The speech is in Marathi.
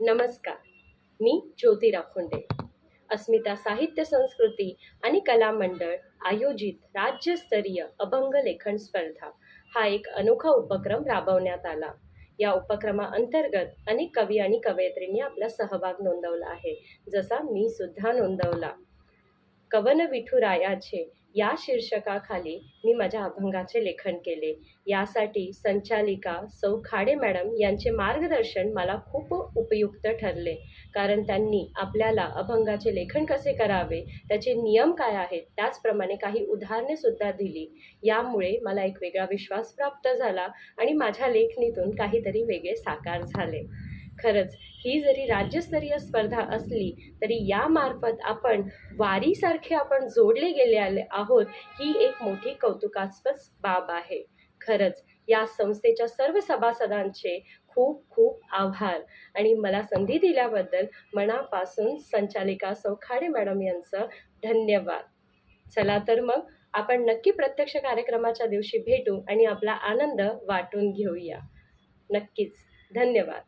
नमस्कार. मी ज्योती राखोंडे. अस्मिता साहित्य संस्कृती आणि कला मंडळ आयोजित राज्यस्तरीय अभंग लेखन स्पर्धा हा एक अनोखा उपक्रम राबवण्यात आला. या उपक्रमाअंतर्गत अनेक कवी आणि कवयित्रींनी आपला सहभाग नोंदवला आहे, जसा मी सुद्धा नोंदवला. कवन विठुरायाचे या शीर्षकाखाली मी माझ्या अभंगाचे लेखन केले. यासाठी संचालिका सौ खाडे मॅडम यांचे मार्गदर्शन मला खूप उपयुक्त ठरले, कारण त्यांनी आपल्याला अभंगाचे लेखन कसे करावे, त्याचे नियम काय आहेत, त्याचप्रमाणे काही उदाहरणे सुद्धा दिली. यामुळे मला एक वेगळा विश्वास प्राप्त झाला आणि माझ्या लेखणीतून काहीतरी वेगळे साकार झाले. खरंच ही जरी राज्यस्तरीय स्पर्धा असली तरी यामार्फत आपण जोडले गेले आहोत, ही एक मोठी कौतुकास्पद बाब आहे. खरंच या संस्थेच्या सर्व सभासदांचे खूप खूप आभार आणि मला संधी दिल्याबद्दल मनापासून संचालिका सौ खाडे मॅडम यांचं धन्यवाद. चला तर मग आपण नक्की प्रत्यक्ष कार्यक्रमाच्या दिवशी भेटू आणि आपला आनंद वाटून घेऊया. नक्कीच. धन्यवाद.